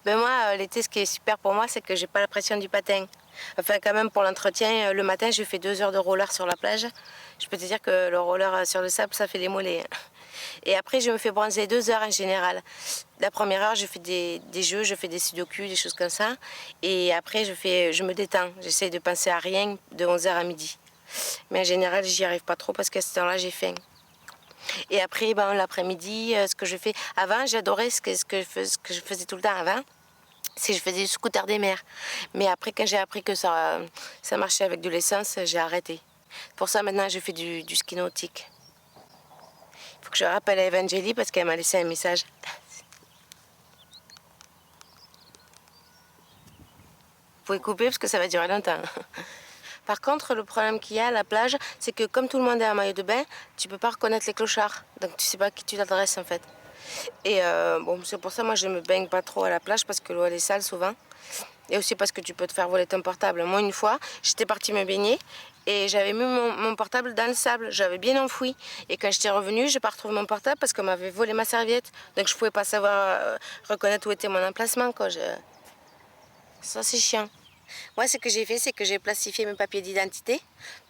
Ben moi, l'été, ce qui est super pour moi, c'est que j'ai pas la pression du patin. Enfin, quand même, pour l'entretien, le matin, je fais 2 heures de roller sur la plage. Je peux te dire que le roller sur le sable, ça fait les mollets. Et après, je me fais bronzer 2 heures en général. La première heure, je fais des jeux, je fais des sudoku, des choses comme ça. Et après, je me détends. J'essaie de penser à rien de 11 heures à midi. Mais en général, j'y arrive pas trop parce qu'à ce temps-là, j'ai faim. Et après, ben, l'après-midi, ce que je fais... Avant, j'adorais ce que je faisais tout le temps avant. C'est que je faisais du scooter des mers. Mais après, quand j'ai appris que ça marchait avec de l'essence, j'ai arrêté. Pour ça, maintenant, je fais du ski nautique. Il faut que je rappelle à Evangélie parce qu'elle m'a laissé un message. Vous pouvez couper parce que ça va durer longtemps. Par contre, le problème qu'il y a à la plage, c'est que comme tout le monde est en maillot de bain, tu peux pas reconnaître les clochards. Donc tu sais pas à qui tu t'adresses en fait. Et bon, c'est pour ça moi je me baigne pas trop à la plage parce que l'eau elle est sale souvent. Et aussi parce que tu peux te faire voler ton portable. Moi une fois, j'étais partie me baigner et j'avais mis mon portable dans le sable. J'avais bien enfoui. Et quand j'étais revenue, je n'ai pas retrouvé mon portable parce qu'on m'avait volé ma serviette. Donc je pouvais pas savoir reconnaître où était mon emplacement, quoi. Ça c'est chiant. Moi, ce que j'ai fait, c'est que j'ai plastifié mes papiers d'identité.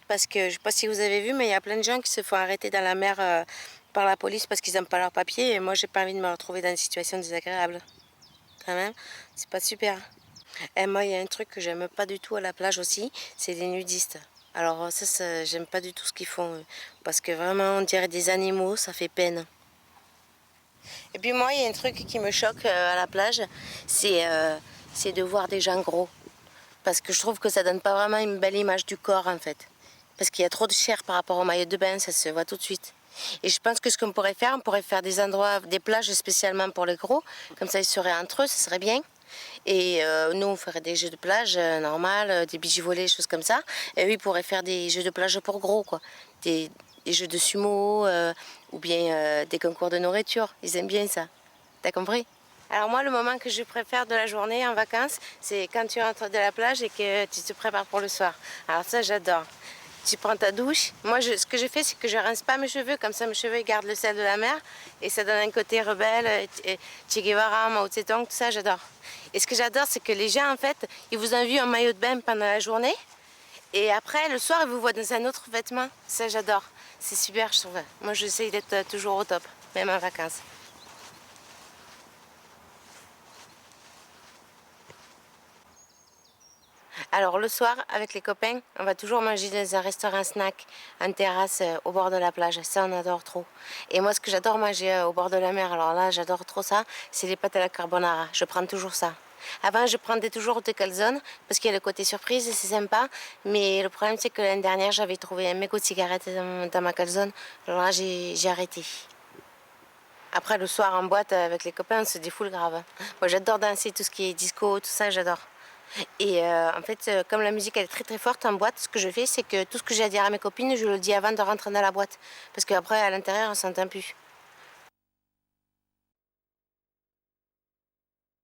Parce que, je ne sais pas si vous avez vu, mais il y a plein de gens qui se font arrêter dans la mer par la police parce qu'ils n'aiment pas leurs papiers. Et moi, j'ai pas envie de me retrouver dans une situation désagréable. Quand même, c'est pas super. Et moi, il y a un truc que j'aime pas du tout à la plage aussi, c'est les nudistes. Alors ça j'aime pas du tout ce qu'ils font. Parce que vraiment, on dirait des animaux, ça fait peine. Et puis moi, il y a un truc qui me choque à la plage, c'est de voir des gens gros. Parce que je trouve que ça donne pas vraiment une belle image du corps en fait. Parce qu'il y a trop de chair par rapport au maillot de bain, ça se voit tout de suite. Et je pense que ce qu'on pourrait faire, on pourrait faire des endroits, des plages spécialement pour les gros. Comme ça, ils seraient entre eux, ça serait bien. Et nous, on ferait des jeux de plage normal, des beach volleys, des choses comme ça. Et eux, ils pourraient faire des jeux de plage pour gros, quoi. Des jeux de sumo ou bien des concours de nourriture. Ils aiment bien ça. T'as compris? Alors moi, le moment que je préfère de la journée en vacances, c'est quand tu rentres de la plage et que tu te prépares pour le soir. Alors ça, j'adore. Tu prends ta douche. Moi, ce que je fais, c'est que je rince pas mes cheveux. Comme ça, mes cheveux ils gardent le sel de la mer. Et ça donne un côté rebelle. Che Guevara, Mao Tse-tung, tout ça, j'adore. Et ce que j'adore, c'est que les gens, en fait, ils vous ont vu en maillot de bain pendant la journée. Et après, le soir, ils vous voient dans un autre vêtement. Ça, j'adore. C'est super, je trouve. Moi, j'essaye d'être toujours au top, même en vacances. Alors le soir, avec les copains, on va toujours manger dans un restaurant snack, en terrasse, au bord de la plage. Ça, on adore trop. Et moi, ce que j'adore manger au bord de la mer, alors là, j'adore trop ça, c'est les pâtes à la carbonara. Je prends toujours ça. Avant, je prenais toujours des calzones, parce qu'il y a le côté surprise et c'est sympa. Mais le problème, c'est que l'année dernière, j'avais trouvé un mégot de cigarette dans ma calzone. Alors là, j'ai arrêté. Après, le soir, en boîte, avec les copains, on se défoule grave. Moi, j'adore danser, tout ce qui est disco, tout ça, j'adore. Et en fait, comme la musique elle est très très forte en boîte, ce que je fais, c'est que tout ce que j'ai à dire à mes copines, je le dis avant de rentrer dans la boîte. Parce qu'après, à l'intérieur, on s'entend plus.